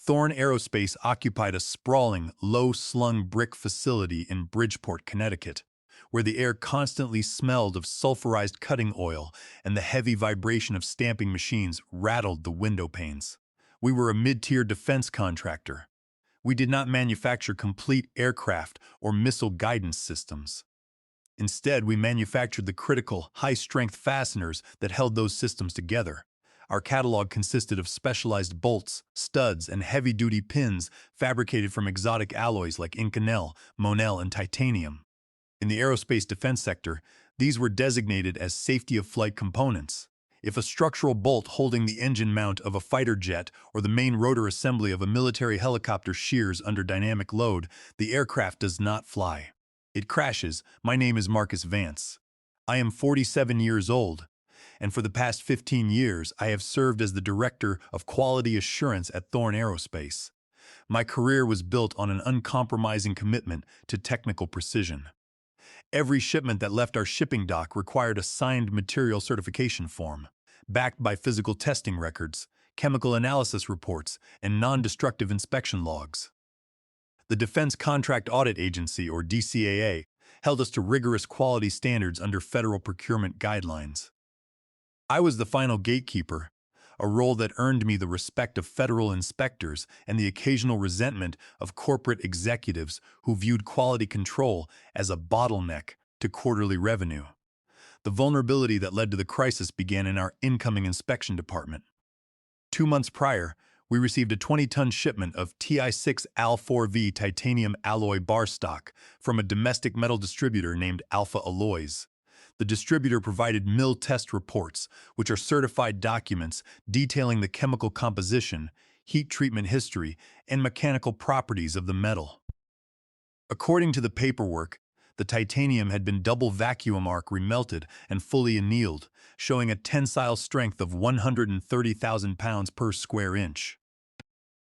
Thorn Aerospace occupied a sprawling, low-slung brick facility in Bridgeport, Connecticut, where the air constantly smelled of sulfurized cutting oil and the heavy vibration of stamping machines rattled the window panes. We were a mid-tier defense contractor. We did not manufacture complete aircraft or missile guidance systems. Instead, we manufactured the critical, high-strength fasteners that held those systems together. Our catalog consisted of specialized bolts, studs, and heavy-duty pins fabricated from exotic alloys like Inconel, Monel, and titanium. In the aerospace defense sector, these were designated as safety-of-flight components. If a structural bolt holding the engine mount of a fighter jet or the main rotor assembly of a military helicopter shears under dynamic load, the aircraft does not fly. It crashes. My name is Marcus Vance. I am 47 years old, and for the past 15 years, I have served as the Director of Quality Assurance at Thorn Aerospace. My career was built on an uncompromising commitment to technical precision. Every shipment that left our shipping dock required a signed material certification form, backed by physical testing records, chemical analysis reports, and non-destructive inspection logs. The Defense Contract Audit Agency, or DCAA, held us to rigorous quality standards under federal procurement guidelines. I was the final gatekeeper, a role that earned me the respect of federal inspectors and the occasional resentment of corporate executives who viewed quality control as a bottleneck to quarterly revenue. The vulnerability that led to the crisis began in our incoming inspection department. 2 months prior, we received a 20-ton shipment of Ti6 Al4V titanium alloy bar stock from a domestic metal distributor named Alpha Alloys. The distributor provided mill test reports, which are certified documents detailing the chemical composition, heat treatment history, and mechanical properties of the metal. According to the paperwork, the titanium had been double vacuum arc remelted and fully annealed, showing a tensile strength of 130,000 pounds per square inch.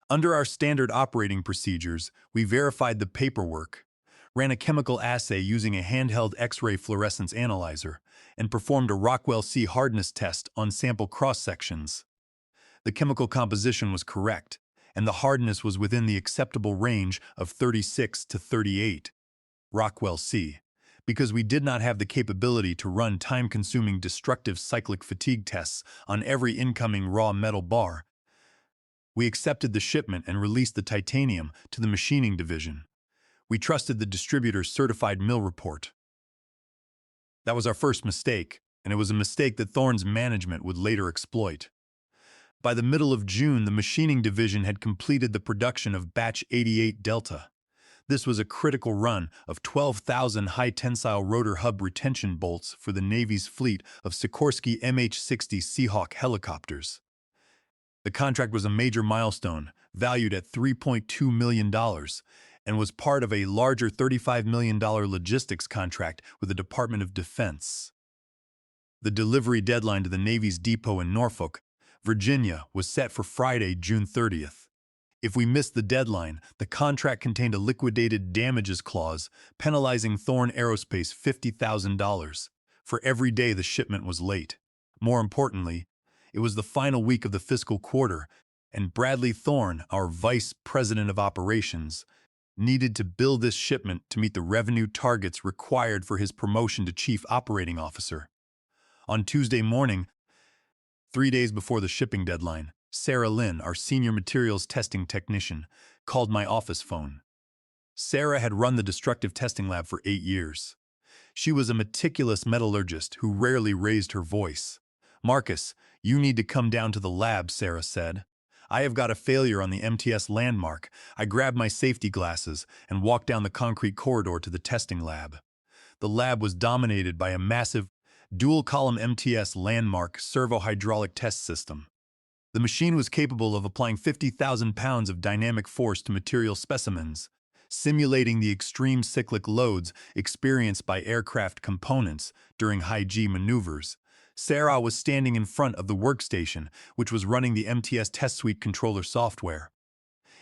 Under our standard operating procedures, we verified the paperwork, ran a chemical assay using a handheld X-ray fluorescence analyzer, and performed a Rockwell C hardness test on sample cross-sections. The chemical composition was correct, and the hardness was within the acceptable range of 36 to 38. Rockwell C. Because we did not have the capability to run time-consuming destructive cyclic fatigue tests on every incoming raw metal bar, we accepted the shipment and released the titanium to the machining division. We trusted the distributor's certified mill report. That was our first mistake, and it was a mistake that Thorn's management would later exploit. By the middle of June, the machining division had completed the production of batch 88 Delta. This was a critical run of 12,000 high-tensile rotor hub retention bolts for the Navy's fleet of Sikorsky MH-60 Seahawk helicopters. The contract was a major milestone, valued at $3.2 million, and was part of a larger $35 million logistics contract with the Department of Defense. The delivery deadline to the Navy's depot in Norfolk, Virginia, was set for Friday, June 30th. If we missed the deadline, the contract contained a liquidated damages clause penalizing Thorn Aerospace $50,000 for every day the shipment was late. More importantly, it was the final week of the fiscal quarter, and Bradley Thorn, our Vice President of Operations, needed to bill this shipment to meet the revenue targets required for his promotion to Chief Operating Officer. On Tuesday morning, 3 days before the shipping deadline, Sarah Lynn, our senior materials testing technician, called my office phone. Sarah had run the destructive testing lab for 8 years. She was a meticulous metallurgist who rarely raised her voice. "Marcus, you need to come down to the lab," Sarah said. "I have got a failure on the MTS landmark." I grabbed my safety glasses and walked down the concrete corridor to the testing lab. The lab was dominated by a massive, dual-column MTS landmark servo-hydraulic test system. The machine was capable of applying 50,000 pounds of dynamic force to material specimens, simulating the extreme cyclic loads experienced by aircraft components during high-G maneuvers. Sarah was standing in front of the workstation, which was running the MTS Test Suite controller software.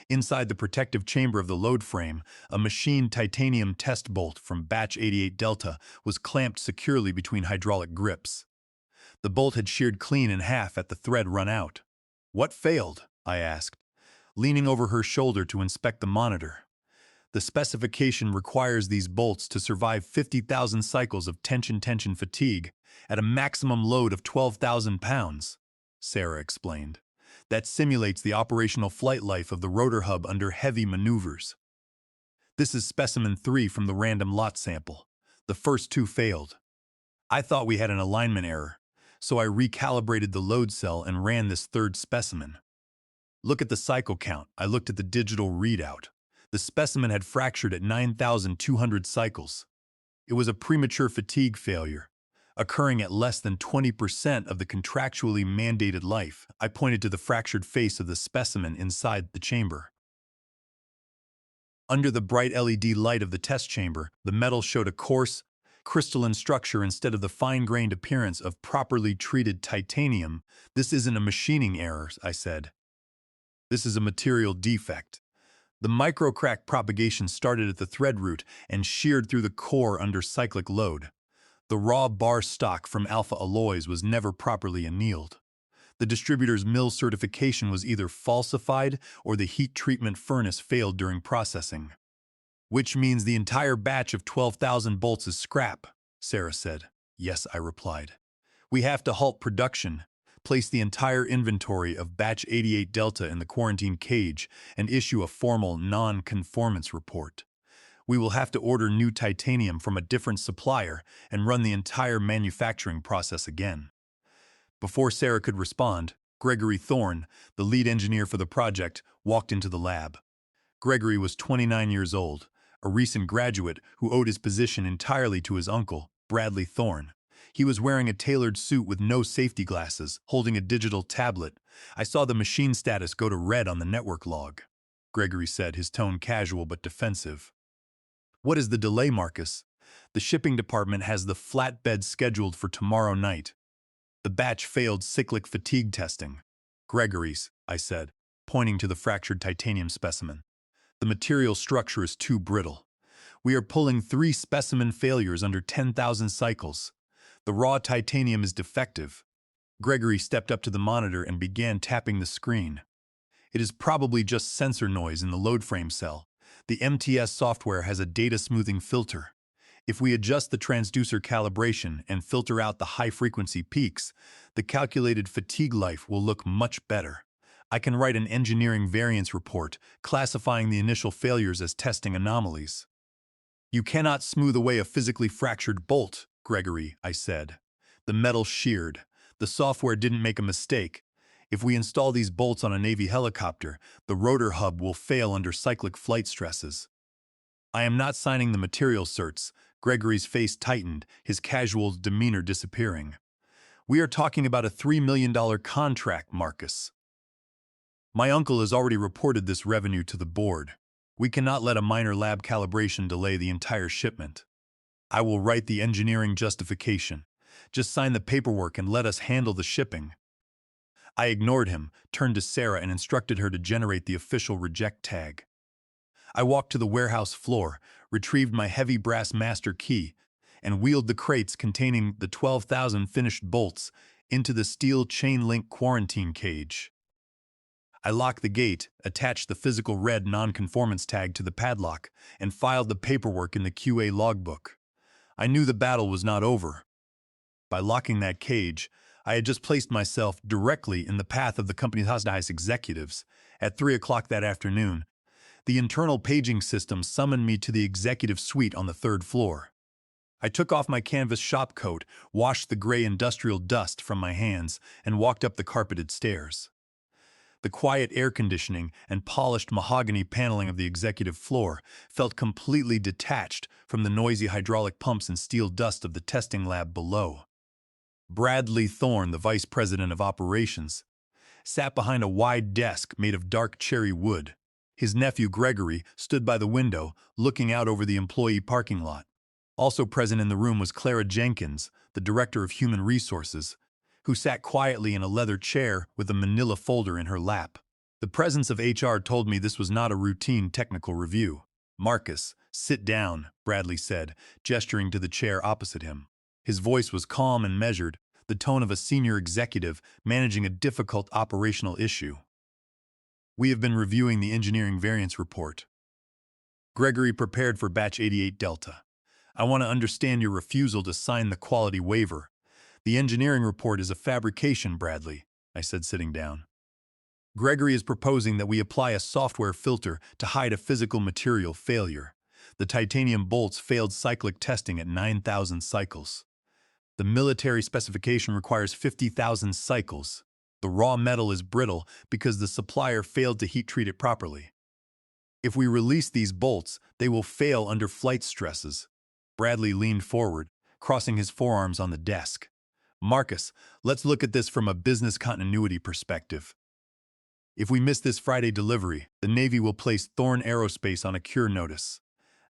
Inside the protective chamber of the load frame, a machined titanium test bolt from batch 88 Delta was clamped securely between hydraulic grips. The bolt had sheared clean in half at the thread run out. "What failed?" I asked. leaning over her shoulder to inspect the monitor. The specification requires these bolts to survive 50,000 cycles of tension-tension fatigue at a maximum load of 12,000 pounds, Sarah explained. That simulates the operational flight life of the rotor hub under heavy maneuvers. This is specimen 3 from the random lot sample. The first 2 failed. I thought we had an alignment error, so I recalibrated the load cell and ran this third specimen. Look at the cycle count. I looked at the digital readout. The specimen had fractured at 9,200 cycles. It was a premature fatigue failure, occurring at less than 20% of the contractually mandated life. I pointed to the fractured face of the specimen inside the chamber. Under the bright LED light of the test chamber, the metal showed a coarse, crystalline structure instead of the fine-grained appearance of properly treated titanium. This isn't a machining error, I said. This is a material defect. The microcrack propagation started at the thread root and sheared through the core under cyclic load. The raw bar stock from alpha alloys was never properly annealed. The distributor's mill certification was either falsified or the heat treatment furnace failed during processing. Which means the entire batch of 12,000 bolts is scrap, Sarah said. Yes, I replied. We have to halt production, place the entire inventory of batch 88 Delta in the quarantine cage, and issue a formal non-conformance report. We will have to order new titanium from a different supplier and run the entire manufacturing process again. Before Sarah could respond, Gregory Thorne, the lead engineer for the project, walked into the lab. Gregory was 29 years old, a recent graduate who owed his position entirely to his uncle, Bradley Thorne. He was wearing a tailored suit with no safety glasses, holding a digital tablet. I saw the machine status go to red on the network log, Gregory said, his tone casual but defensive. What is the delay, Marcus? The shipping department has the flatbed scheduled for tomorrow night. The batch failed cyclic fatigue testing. Gregory's, I said, pointing to the fractured titanium specimen. The material structure is too brittle. We are pulling 3 specimen failures under 10,000 cycles. The raw titanium is defective. Gregory stepped up to the monitor and began tapping the screen. It is probably just sensor noise in the load frame cell. The MTS software has a data smoothing filter. If we adjust the transducer calibration and filter out the high-frequency peaks, the calculated fatigue life will look much better. I can write an engineering variance report classifying the initial failures as testing anomalies. You cannot smooth away a physically fractured bolt, Gregory, I said. The metal sheared. The software didn't make a mistake. If we install these bolts on a Navy helicopter, the rotor hub will fail under cyclic flight stresses. I am not signing the material certs. Gregory's face tightened, his casual demeanor disappearing. We are talking about a $3 million contract, Marcus. My uncle has already reported this revenue to the board. We cannot let a minor lab calibration delay the entire shipment. I will write the engineering justification. Just sign the paperwork and let us handle the shipping. I ignored him, turned to Sarah and instructed her to generate the official reject tag. I walked to the warehouse floor, retrieved my heavy brass master key, and wheeled the crates containing the 12,000 finished bolts into the steel chain-link quarantine cage. I locked the gate, attached the physical red non-conformance tag to the padlock, and filed the paperwork in the QA logbook. I knew the battle was not over. By locking that cage, I had just placed myself directly in the path of the company's highest executives. At 3 o'clock that afternoon, the internal paging system summoned me to the executive suite on the 3rd floor. I took off my canvas shop coat, washed the gray industrial dust from my hands, and walked up the carpeted stairs. The quiet air conditioning and polished mahogany paneling of the executive floor felt completely detached from the noisy hydraulic pumps and steel dust of the testing lab below. Bradley Thorne, the vice president of operations, sat behind a wide desk made of dark cherry wood. His nephew Gregory stood by the window, looking out over the employee parking lot. Also present in the room was Clara Jenkins, the director of human resources, who sat quietly in a leather chair with a manila folder in her lap. The presence of HR told me this was not a routine technical review. Marcus, sit down, Bradley said, gesturing to the chair opposite him. His voice was calm and measured, the tone of a senior executive managing a difficult operational issue. We have been reviewing the engineering variance report. Gregory prepared for batch 88 Delta. I want to understand your refusal to sign the quality waiver. The engineering report is a fabrication, Bradley, I said, sitting down. Gregory is proposing that we apply a software filter to hide a physical material failure. The titanium bolts failed cyclic testing at 9,000 cycles. The military specification requires 50,000 cycles. The raw metal is brittle because the supplier failed to heat treat it properly. If we release these bolts, they will fail under flight stresses. Bradley leaned forward, crossing his forearms on the desk. Marcus, let's look at this from a business continuity perspective. If we miss this Friday delivery, the Navy will place Thorn Aerospace on a cure notice.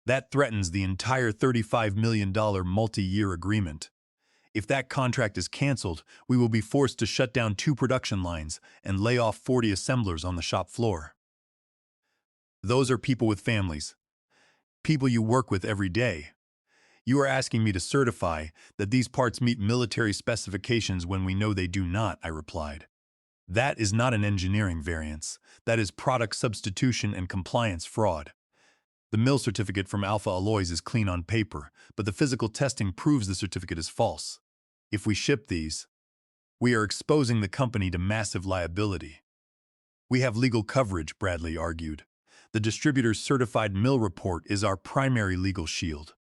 That threatens the entire $35 million multi-year agreement. If that contract is canceled, we will be forced to shut down 2 production lines and lay off 40 assemblers on the shop floor. Those are people with families. People you work with every day. You are asking me to certify that these parts meet military specifications when we know they do not, I replied. That is not an engineering variance. That is product substitution and compliance fraud. The mill certificate from Alpha Alloys is clean on paper, but the physical testing proves the certificate is false. If we ship these, we are exposing the company to massive liability. We have legal coverage, Bradley argued. The distributor's certified mill report is our primary legal shield.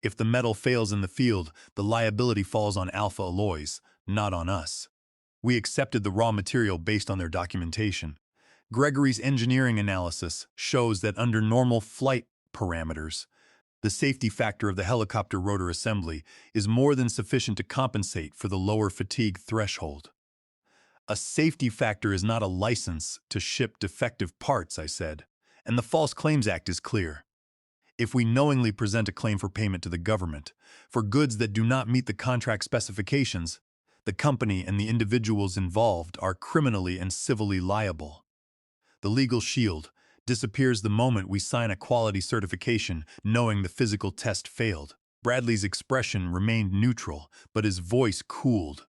If the metal fails in the field, the liability falls on Alpha Alloys, not on us. We accepted the raw material based on their documentation. Gregory's engineering analysis shows that under normal flight parameters, the safety factor of the helicopter rotor assembly is more than sufficient to compensate for the lower fatigue threshold. A safety factor is not a license to ship defective parts, I said, and the False Claims Act is clear. If we knowingly present a claim for payment to the government for goods that do not meet the contract specifications, the company and the individuals involved are criminally and civilly liable. The legal shield disappears the moment we sign a quality certification knowing the physical test failed. Bradley's expression remained neutral, but his voice cooled.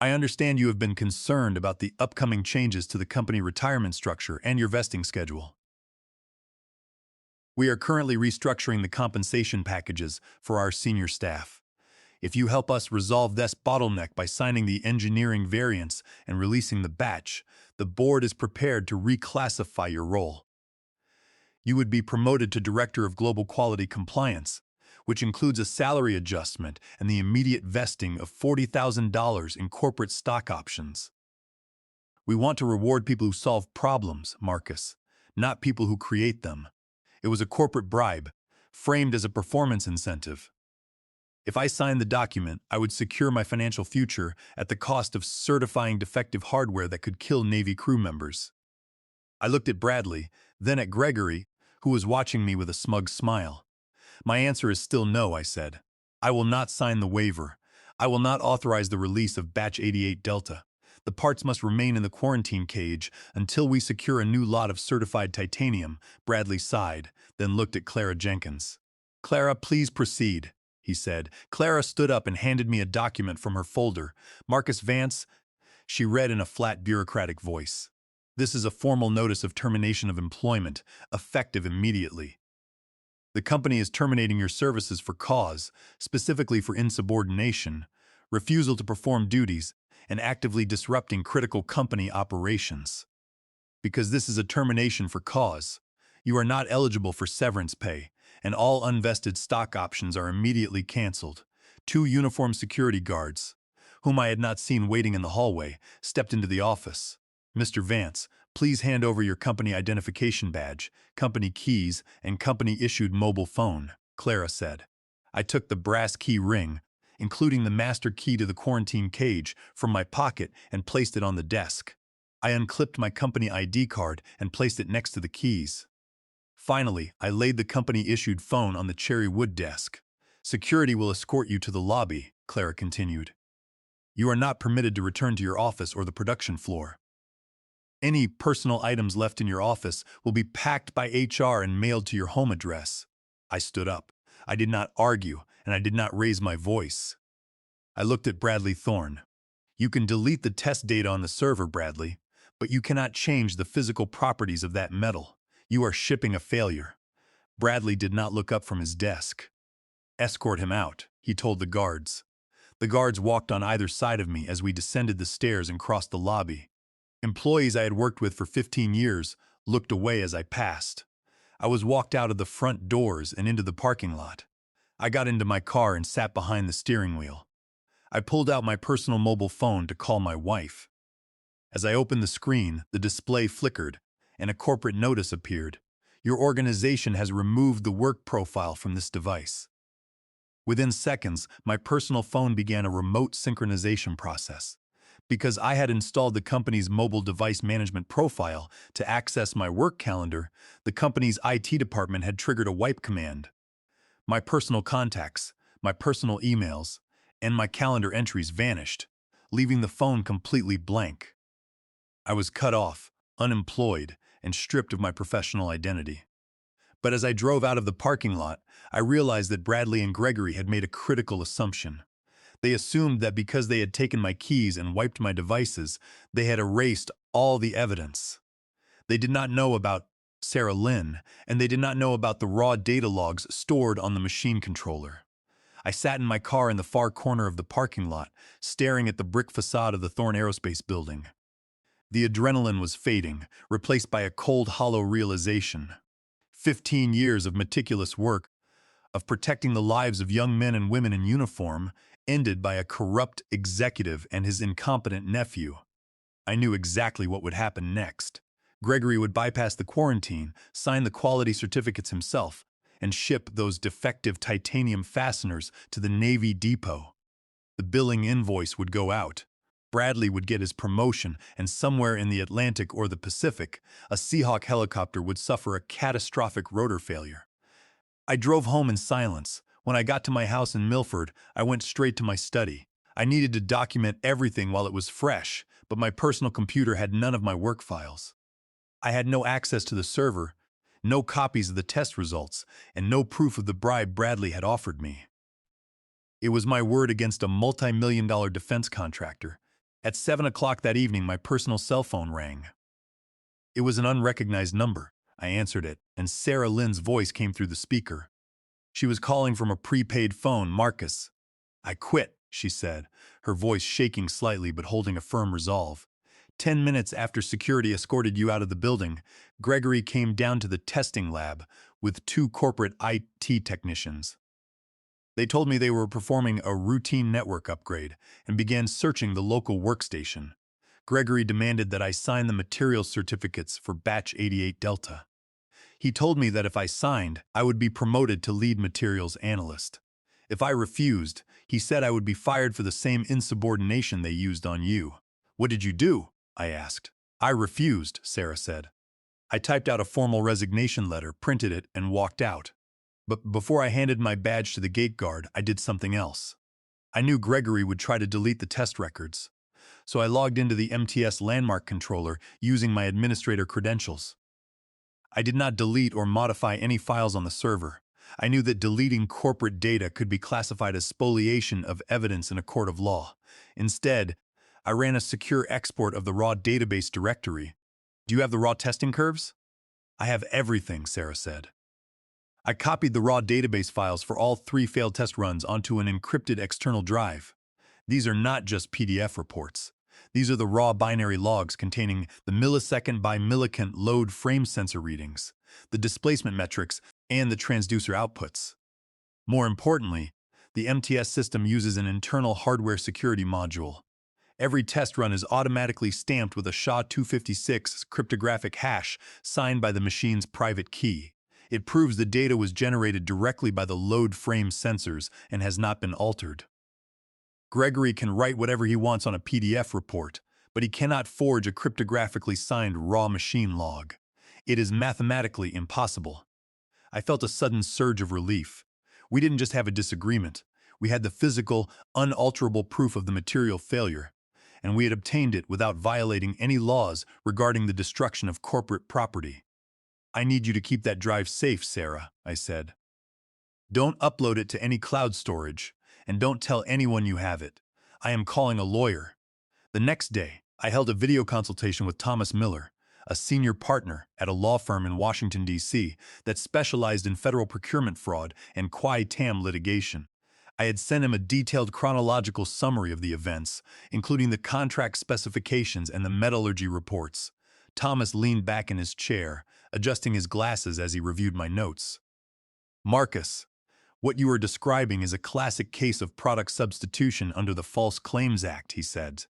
I understand you have been concerned about the upcoming changes to the company retirement structure and your vesting schedule. We are currently restructuring the compensation packages for our senior staff. If you help us resolve this bottleneck by signing the engineering variance and releasing the batch, the board is prepared to reclassify your role. You would be promoted to Director of Global Quality Compliance, which includes a salary adjustment and the immediate vesting of $40,000 in corporate stock options. We want to reward people who solve problems, Marcus, not people who create them. It was a corporate bribe, framed as a performance incentive. If I signed the document, I would secure my financial future at the cost of certifying defective hardware that could kill Navy crew members. I looked at Bradley, then at Gregory, who was watching me with a smug smile. My answer is still no, I said. I will not sign the waiver. I will not authorize the release of Batch 88 Delta. The parts must remain in the quarantine cage until we secure a new lot of certified titanium. Bradley sighed, then looked at Clara Jenkins. Clara, please proceed, he said. Clara stood up and handed me a document from her folder. Marcus Vance, she read in a flat bureaucratic voice. This is a formal notice of termination of employment, effective immediately. The company is terminating your services for cause, specifically for insubordination, refusal to perform duties, and actively disrupting critical company operations. Because this is a termination for cause, you are not eligible for severance pay, and all unvested stock options are immediately canceled. 2 uniformed security guards, whom I had not seen waiting in the hallway, stepped into the office. Mr. Vance, please hand over your company identification badge, company keys, and company-issued mobile phone, Clara said. I took the brass key ring, including the master key to the quarantine cage, from my pocket and placed it on the desk. I unclipped my company ID card and placed it next to the keys. Finally, I laid the company-issued phone on the cherry wood desk. Security will escort you to the lobby, Clara continued. You are not permitted to return to your office or the production floor. Any personal items left in your office will be packed by HR and mailed to your home address. I stood up. I did not argue, and I did not raise my voice. I looked at Bradley Thorne. You can delete the test data on the server, Bradley, but you cannot change the physical properties of that metal. You are shipping a failure." Bradley did not look up from his desk. "Escort him out," he told the guards. The guards walked on either side of me as we descended the stairs and crossed the lobby. Employees I had worked with for 15 years looked away as I passed. I was walked out of the front doors and into the parking lot. I got into my car and sat behind the steering wheel. I pulled out my personal mobile phone to call my wife. As I opened the screen, the display flickered, and a corporate notice appeared. "Your organization has removed the work profile from this device." Within seconds, my personal phone began a remote synchronization process. Because I had installed the company's mobile device management profile to access my work calendar, the company's IT department had triggered a wipe command. My personal contacts, my personal emails, and my calendar entries vanished, leaving the phone completely blank. I was cut off, unemployed, and stripped of my professional identity. But as I drove out of the parking lot, I realized that Bradley and Gregory had made a critical assumption. They assumed that because they had taken my keys and wiped my devices, they had erased all the evidence. They did not know about Sarah Lynn, and they did not know about the raw data logs stored on the machine controller. I sat in my car in the far corner of the parking lot, staring at the brick facade of the Thorn Aerospace building. The adrenaline was fading, replaced by a cold, hollow realization. 15 years of meticulous work, of protecting the lives of young men and women in uniform, ended by a corrupt executive and his incompetent nephew. I knew exactly what would happen next. Gregory would bypass the quarantine, sign the quality certificates himself, and ship those defective titanium fasteners to the Navy depot. The billing invoice would go out. Bradley would get his promotion, and somewhere in the Atlantic or the Pacific, a Seahawk helicopter would suffer a catastrophic rotor failure. I drove home in silence. When I got to my house in Milford, I went straight to my study. I needed to document everything while it was fresh, but my personal computer had none of my work files. I had no access to the server, no copies of the test results, and no proof of the bribe Bradley had offered me. It was my word against a multi-million-dollar defense contractor. At 7 o'clock that evening, my personal cell phone rang. It was an unrecognized number. I answered it, and Sarah Lynn's voice came through the speaker. She was calling from a prepaid phone. "Marcus." "I quit," she said, her voice shaking slightly but holding a firm resolve. 10 minutes after security escorted you out of the building, Gregory came down to the testing lab with 2 corporate IT technicians. They told me they were performing a routine network upgrade and began searching the local workstation. Gregory demanded that I sign the materials certificates for Batch 88 Delta. He told me that if I signed, I would be promoted to lead materials analyst. If I refused, he said I would be fired for the same insubordination they used on you. "What did you do?" I asked. "I refused," Sarah said. I typed out a formal resignation letter, printed it, and walked out. But before I handed my badge to the gate guard, I did something else. I knew Gregory would try to delete the test records, so I logged into the MTS landmark controller using my administrator credentials. I did not delete or modify any files on the server. I knew that deleting corporate data could be classified as spoliation of evidence in a court of law. Instead, I ran a secure export of the raw database directory. "Do you have the raw testing curves?" "I have everything," Sarah said. I copied the raw database files for all 3 failed test runs onto an encrypted external drive. These are not just PDF reports. These are the raw binary logs containing the millisecond by millisecond load frame sensor readings, the displacement metrics, and the transducer outputs. More importantly, the MTS system uses an internal hardware security module. Every test run is automatically stamped with a SHA-256 cryptographic hash signed by the machine's private key. It proves the data was generated directly by the load frame sensors and has not been altered. Gregory can write whatever he wants on a PDF report, but he cannot forge a cryptographically signed raw machine log. It is mathematically impossible. I felt a sudden surge of relief. We didn't just have a disagreement. We had the physical, unalterable proof of the material failure, and we had obtained it without violating any laws regarding the destruction of corporate property. "I need you to keep that drive safe, Sarah," I said. "Don't upload it to any cloud storage, and don't tell anyone you have it. I am calling a lawyer." The next day, I held a video consultation with Thomas Miller, a senior partner at a law firm in Washington, D.C. that specialized in federal procurement fraud and qui-tam litigation. I had sent him a detailed chronological summary of the events, including the contract specifications and the metallurgy reports. Thomas leaned back in his chair, adjusting his glasses as he reviewed my notes. Marcus, what you are describing is a classic case of product substitution under the False Claims Act, he said.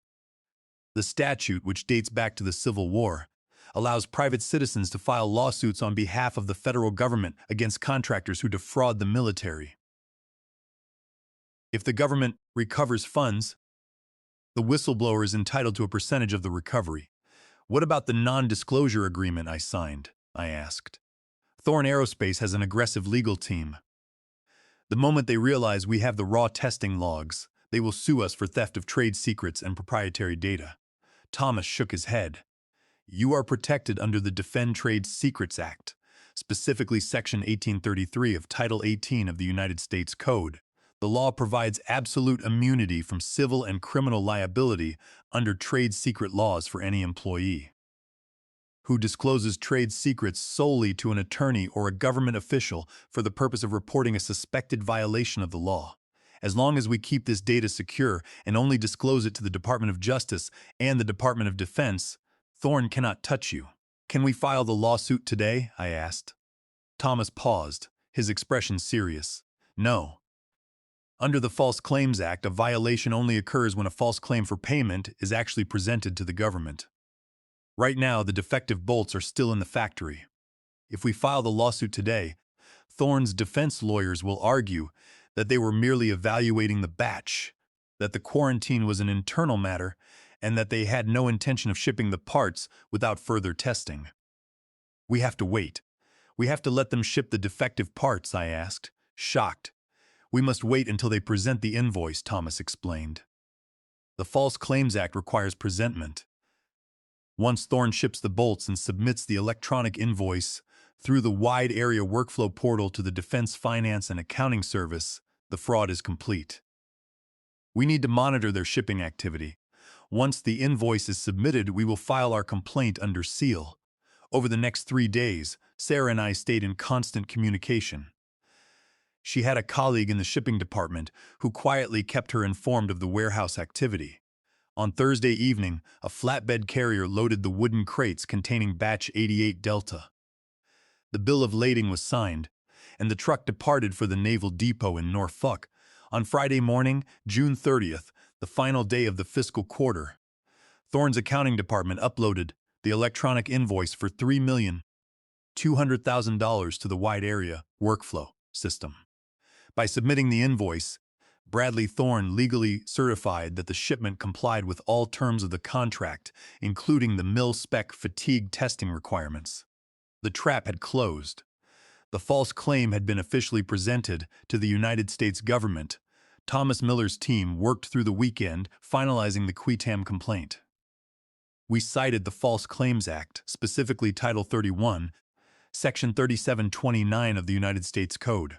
The statute, which dates back to the Civil War, allows private citizens to file lawsuits on behalf of the federal government against contractors who defraud the military. If the government recovers funds, the whistleblower is entitled to a percentage of the recovery. What about the non-disclosure agreement I signed? I asked. Thorn Aerospace has an aggressive legal team. The moment they realize we have the raw testing logs, they will sue us for theft of trade secrets and proprietary data. Thomas shook his head. You are protected under the Defend Trade Secrets Act, specifically Section 1833 of Title 18 of the United States Code. The law provides absolute immunity from civil and criminal liability under trade secret laws for any employee who discloses trade secrets solely to an attorney or a government official for the purpose of reporting a suspected violation of the law. As long as we keep this data secure and only disclose it to the Department of Justice and the Department of Defense, Thorn cannot touch you. Can we file the lawsuit today? I asked. Thomas paused, his expression serious. No. Under the False Claims Act, a violation only occurs when a false claim for payment is actually presented to the government. Right now, the defective bolts are still in the factory. If we file the lawsuit today, Thorn's defense lawyers will argue that they were merely evaluating the batch, that the quarantine was an internal matter, and that they had no intention of shipping the parts without further testing. We have to wait. We have to let them ship the defective parts, I asked, shocked. We must wait until they present the invoice, Thomas explained. The False Claims Act requires presentment. Once Thorn ships the bolts and submits the electronic invoice through the wide area workflow portal to the Defense Finance and Accounting Service, the fraud is complete. We need to monitor their shipping activity. Once the invoice is submitted, we will file our complaint under seal. Over the next 3 days, Sarah and I stayed in constant communication. She had a colleague in the shipping department who quietly kept her informed of the warehouse activity. On Thursday evening, a flatbed carrier loaded the wooden crates containing Batch 88 Delta. The bill of lading was signed, and the truck departed for the Naval Depot in Norfolk. On Friday morning, June 30th, the final day of the fiscal quarter, Thorn's accounting department uploaded the electronic invoice for $3,200,000 to the wide area workflow system. By submitting the invoice, Bradley Thorn legally certified that the shipment complied with all terms of the contract, including the mil-spec fatigue testing requirements. The trap had closed. The false claim had been officially presented to the United States government. Thomas Miller's team worked through the weekend, finalizing the qui-tam complaint. We cited the False Claims Act, specifically Title 31, Section 3729 of the United States Code.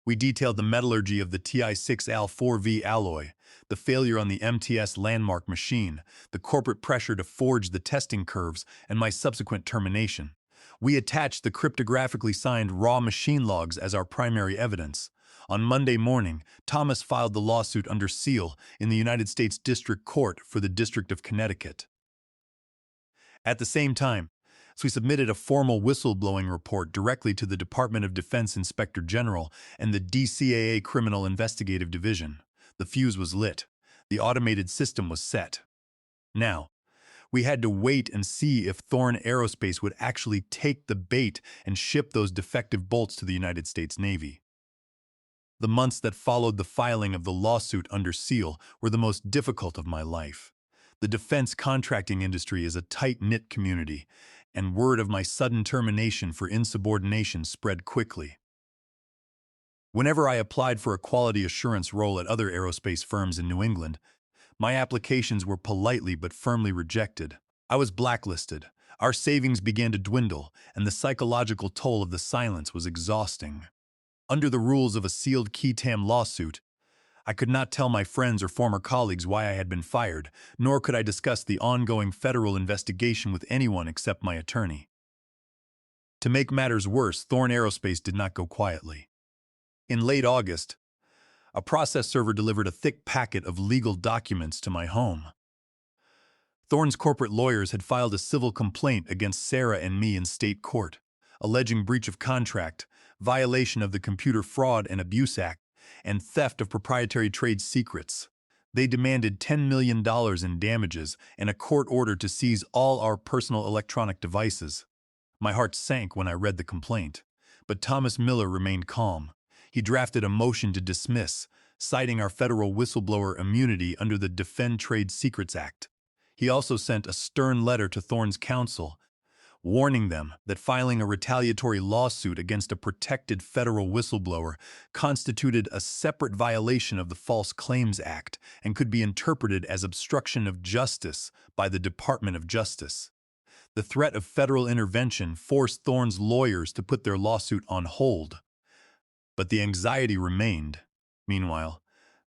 We detailed the metallurgy of the Ti6Al4V alloy, the failure on the MTS landmark machine, the corporate pressure to forge the testing curves, and my subsequent termination. We attached the cryptographically signed raw machine logs as our primary evidence. On Monday morning, Thomas filed the lawsuit under seal in the United States District Court for the District of Connecticut. At the same time, we submitted a formal whistleblowing report directly to the Department of Defense Inspector General and the DCAA Criminal Investigative Division. The fuse was lit. The automated system was set. Now, we had to wait and see if Thorn Aerospace would actually take the bait and ship those defective bolts to the United States Navy. The months that followed the filing of the lawsuit under seal were the most difficult of my life. The defense contracting industry is a tight-knit community, and word of my sudden termination for insubordination spread quickly. Whenever I applied for a quality assurance role at other aerospace firms in New England, my applications were politely but firmly rejected. I was blacklisted. Our savings began to dwindle, and the psychological toll of the silence was exhausting. Under the rules of a sealed qui-tam lawsuit, I could not tell my friends or former colleagues why I had been fired, nor could I discuss the ongoing federal investigation with anyone except my attorney. To make matters worse, Thorn Aerospace did not go quietly. In late August, a process server delivered a thick packet of legal documents to my home. Thorn's corporate lawyers had filed a civil complaint against Sarah and me in state court, alleging breach of contract, violation of the Computer Fraud and Abuse Act, and theft of proprietary trade secrets. They demanded $10 million in damages and a court order to seize all our personal electronic devices. My heart sank when I read the complaint, but Thomas Miller remained calm. He drafted a motion to dismiss, citing our federal whistleblower immunity under the Defend Trade Secrets Act. He also sent a stern letter to Thorn's counsel, warning them that filing a retaliatory lawsuit against a protected federal whistleblower constituted a separate violation of the False Claims Act and could be interpreted as obstruction of justice by the Department of Justice. The threat of federal intervention forced Thorn's lawyers to put their lawsuit on hold. But the anxiety remained. Meanwhile,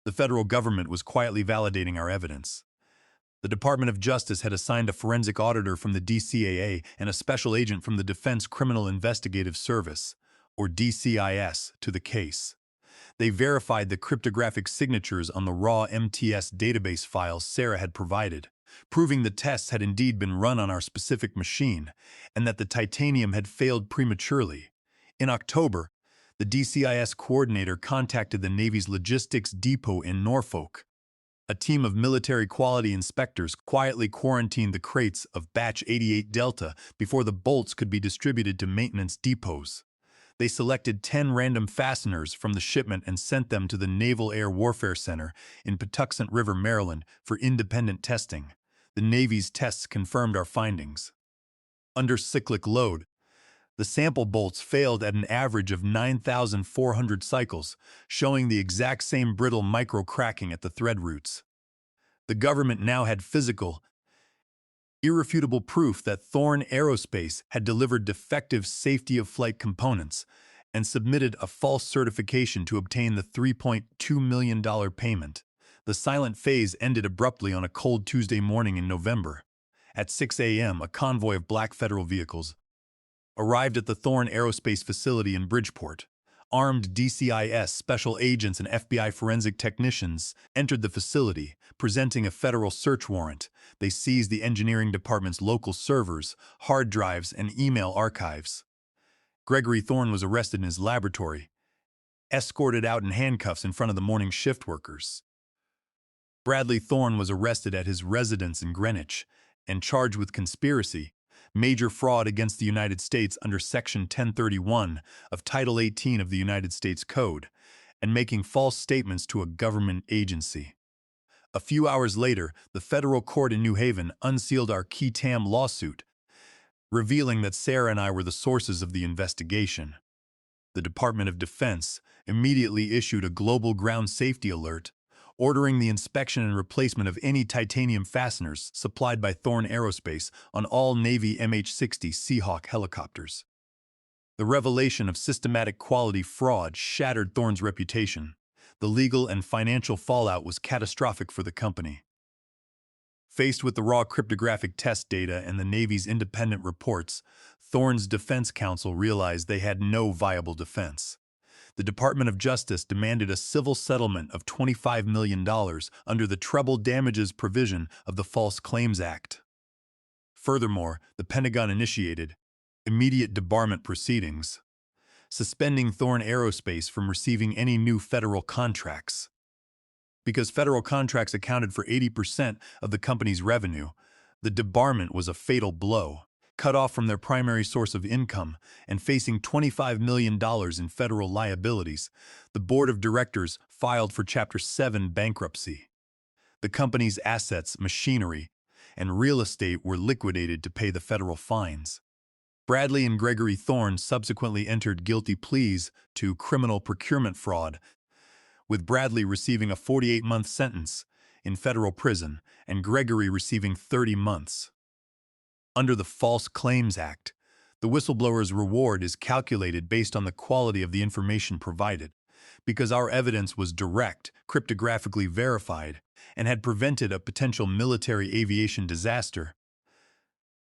the federal government was quietly validating our evidence. The Department of Justice had assigned a forensic auditor from the DCAA and a special agent from the Defense Criminal Investigative Service, or DCIS, to the case. They verified the cryptographic signatures on the raw MTS database files Sarah had provided, proving the tests had indeed been run on our specific machine and that the titanium had failed prematurely. In October, the DCIS coordinator contacted the Navy's logistics depot in Norfolk. A team of military quality inspectors quietly quarantined the crates of Batch 88 Delta before the bolts could be distributed to maintenance depots. They selected 10 random fasteners from the shipment and sent them to the Naval Air Warfare Center in Patuxent River, Maryland, for independent testing. The Navy's tests confirmed our findings. Under cyclic load, the sample bolts failed at an average of 9,400 cycles, showing the exact same brittle micro-cracking at the thread roots. The government now had physical, irrefutable proof that Thorn Aerospace had delivered defective safety-of-flight components and submitted a false certification to obtain the $3.2 million payment. The silent phase ended abruptly on a cold Tuesday morning in November. At 6 a.m., a convoy of black federal vehicles arrived at the Thorn Aerospace facility in Bridgeport. Armed DCIS special agents and FBI forensic technicians entered the facility, presenting a federal search warrant. They seized the engineering department's local servers, hard drives, and email archives. Gregory Thorn was arrested in his laboratory, escorted out in handcuffs in front of the morning shift workers. Bradley Thorn was arrested at his residence in Greenwich and charged with conspiracy, major fraud against the United States under Section 1031 of Title 18 of the United States Code, and making false statements to a government agency. A few hours later, the federal court in New Haven unsealed our Key Tam lawsuit, revealing that Sarah and I were the sources of the investigation. The Department of Defense immediately issued a global ground safety alert, ordering the inspection and replacement of any titanium fasteners supplied by Thorn Aerospace on all Navy MH-60 Seahawk helicopters. The revelation of systematic quality fraud shattered Thorn's reputation. The legal and financial fallout was catastrophic for the company. Faced with the raw cryptographic test data and the Navy's independent reports, Thorn's defense counsel realized they had no viable defense. The Department of Justice demanded a civil settlement of $25 million under the treble damages provision of the False Claims Act. Furthermore, the Pentagon initiated immediate debarment proceedings, suspending Thorn Aerospace from receiving any new federal contracts. Because federal contracts accounted for 80% of the company's revenue, the debarment was a fatal blow. Cut off from their primary source of income and facing $25 million in federal liabilities, the board of directors filed for Chapter 7 bankruptcy. The company's assets, machinery, and real estate were liquidated to pay the federal fines. Bradley and Gregory Thorn subsequently entered guilty pleas to criminal procurement fraud, with Bradley receiving a 48-month sentence in federal prison and Gregory receiving 30 months. Under the False Claims Act, the whistleblower's reward is calculated based on the quality of the information provided. because our evidence was direct, cryptographically verified, and had prevented a potential military aviation disaster.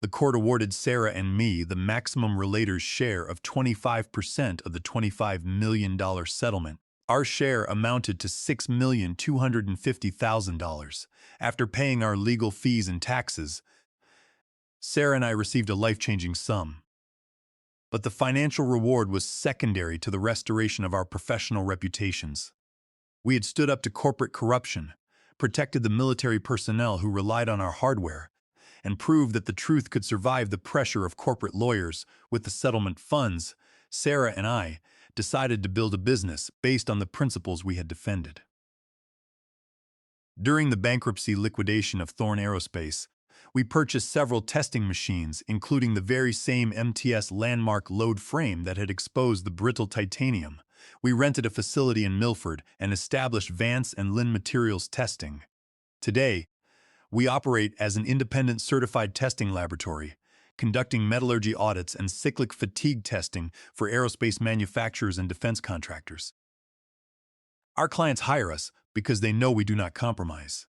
The court awarded Sarah and me the maximum relator's share of 25% of the $25 million settlement. Our share amounted to $6,250,000. After paying our legal fees and taxes, Sarah and I received a life-changing sum. But the financial reward was secondary to the restoration of our professional reputations. We had stood up to corporate corruption, protected the military personnel who relied on our hardware, and proved that the truth could survive the pressure of corporate lawyers. With the settlement funds, Sarah and I decided to build a business based on the principles we had defended. During the bankruptcy liquidation of Thorn Aerospace, we purchased several testing machines, including the very same MTS landmark load frame that had exposed the brittle titanium. We rented a facility in Milford and established Vance and Lynn Materials Testing. Today, we operate as an independent certified testing laboratory, conducting metallurgy audits and cyclic fatigue testing for aerospace manufacturers and defense contractors. Our clients hire us because they know we do not compromise.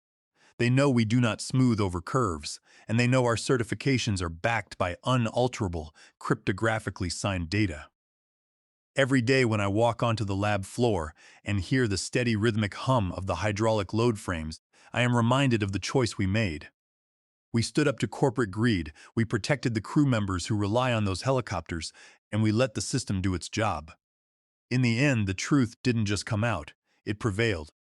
They know we do not smooth over curves, and they know our certifications are backed by unalterable, cryptographically signed data. Every day when I walk onto the lab floor and hear the steady rhythmic hum of the hydraulic load frames, I am reminded of the choice we made. We stood up to corporate greed, we protected the crew members who rely on those helicopters, and we let the system do its job. In the end, the truth didn't just come out, it prevailed.